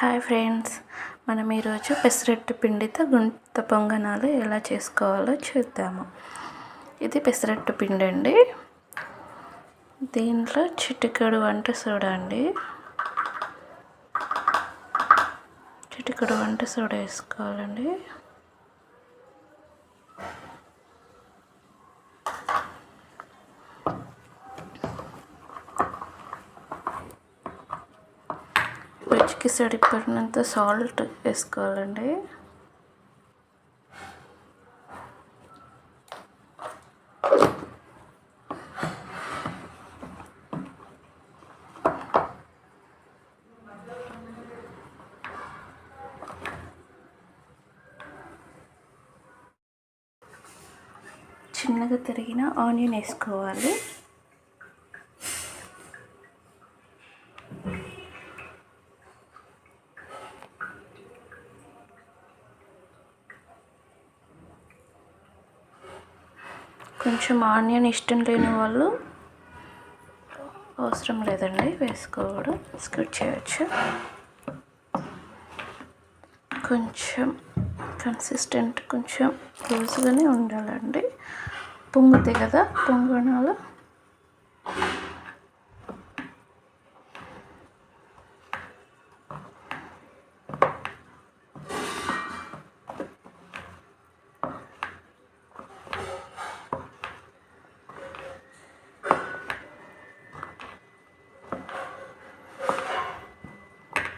Hi friends, మనం ఈరోజు పెసరట్టు పిండితో గుంత పొంగనాలు ఎలా చేసుకోవాలో చూద్దాము. ఇది పెసరట్టు పిండి అండి. దీంట్లో చిటికెడు వంట సోడా అండి, చిటికెడు వంట సోడా వేసుకోవాలండి. రుచికి సరిపడినంత సాల్ట్ వేసుకోవాలండి. చిన్నగా తరిగిన ఆనియన్ వేసుకోవాలి. కొంచెం ఆనియన్ ఇష్టం లేని వాళ్ళు అవసరం లేదండి, వేసుకోవడం స్కిప్ చేయవచ్చు. కొంచెం కన్సిస్టెంట్ కొంచెం లూజ్గానే ఉండాలండి, పొంగుతాయి కదా పొంగనాలు.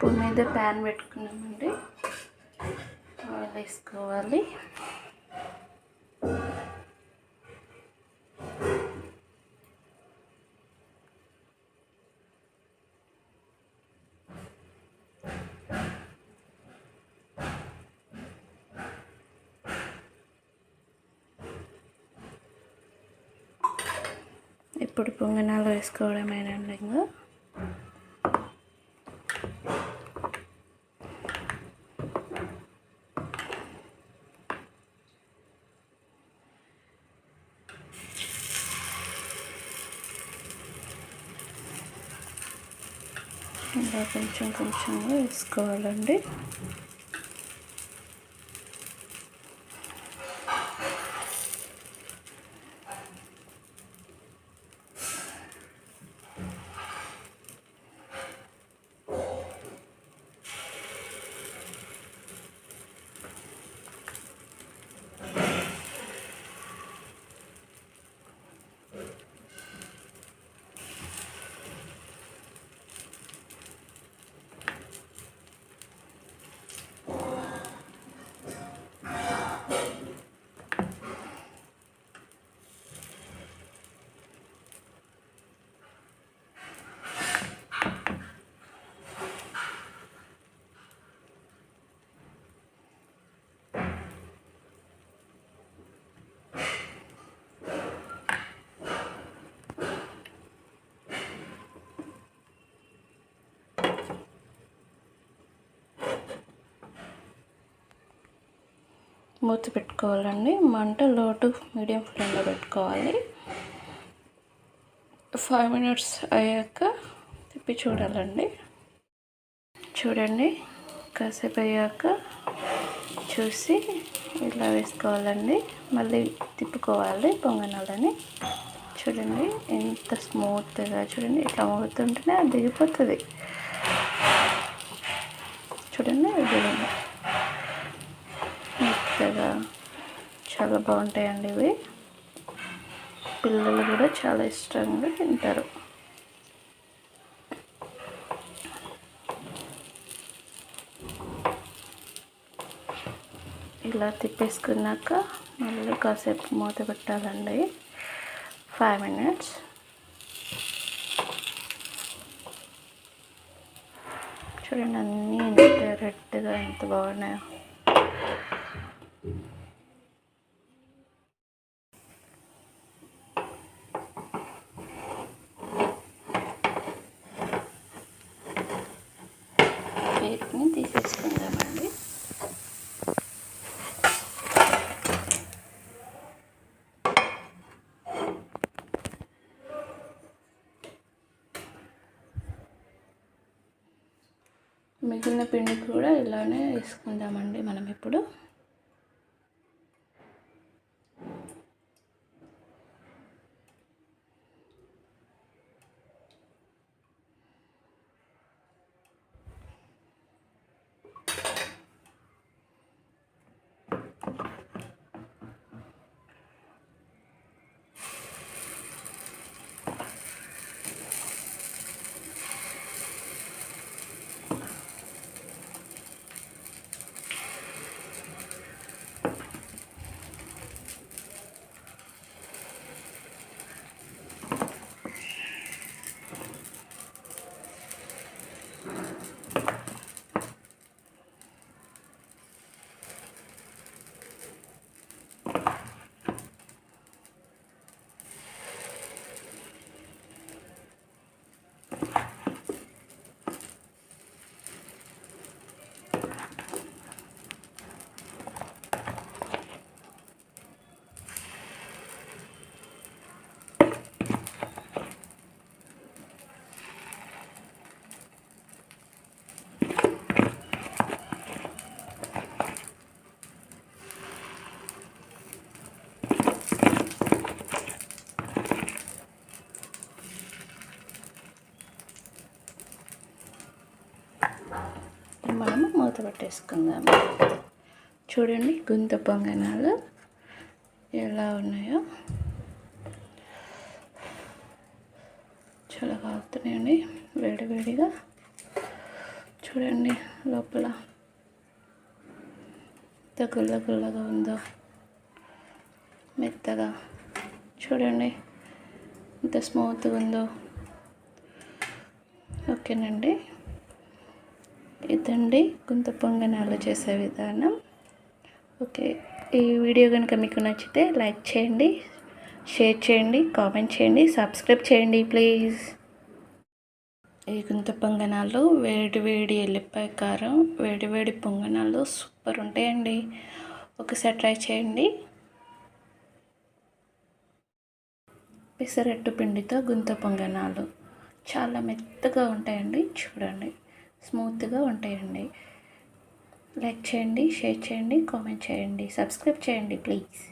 పొయ్యి మీద ప్యాన్ పెట్టుకున్నామండి, ఆయిల్ వేసుకోవాలి. ఇప్పుడు పొంగనాలు వేసుకోవడమేనండి. ఇంకా ఇలా కొంచెం కొంచెంగా వేసుకోవాలండి. మూత పెట్టుకోవాలండి, మంట లో టు మీడియం ఫ్లేమ్లో పెట్టుకోవాలి. 5 minutes అయ్యాక తిప్పి చూడాలండి. చూడండి, కాసేపు అయ్యాక చూసి ఇలా వేసుకోవాలండి. మళ్ళీ తిప్పుకోవాలి పొంగనాలని. చూడండి ఎంత స్మూత్గా, చూడండి ఇట్లా మూడుతుంటేనే అది దిగిపోతుంది. చూడండి దిగింది మెత్తగా, చాలా బాగుంటాయండి ఇవి. పిల్లలు కూడా చాలా ఇష్టంగా తింటారు. ఇలా తిప్పేసుకున్నాక మళ్ళీ కాసేపు మూత పెట్టాలండి, 5 minutes. చూడండి అన్నీ ఎంత రెడ్గా ఎంత బాగున్నాయో. వీటిని తీసేసుకుందామండి. మిగిలిన పిండి కూడా ఇలానే వేసుకుందామండి మనం ఇప్పుడు. మనము మూత పెట్టేసుకుందాం. చూడండి గుంత పొంగనాలు ఎలా ఉన్నాయో, చాలా కాలుతున్నాయండి వేడివేడిగా. చూడండి లోపల ఎంత గుల్ల గుల్లగా ఉందో, మెత్తగా. చూడండి ఎంత స్మూత్గా ఉందో. ఓకేనండి, ఇదండి గుంత పొంగనాలు చేసే విధానం. ఓకే, ఈ వీడియో కనుక మీకు నచ్చితే లైక్ చేయండి, షేర్ చేయండి, కామెంట్ చేయండి, సబ్స్క్రైబ్ చేయండి ప్లీజ్. ఈ గుంత పొంగనాలు వేడి వేడి ఎల్లిపాయ కారం, వేడి వేడి పొంగనాలు సూపర్ ఉంటాయండి. ఒకసారి ట్రై చేయండి. పెసరట్టు పిండితో గుంత పొంగనాలు చాలా మెత్తగా ఉంటాయండి. చూడండి స్మూత్గా ఉంటాయండి. లైక్ చేయండి, షేర్ చేయండి, కామెంట్ చేయండి, సబ్స్క్రైబ్ చేయండి ప్లీజ్.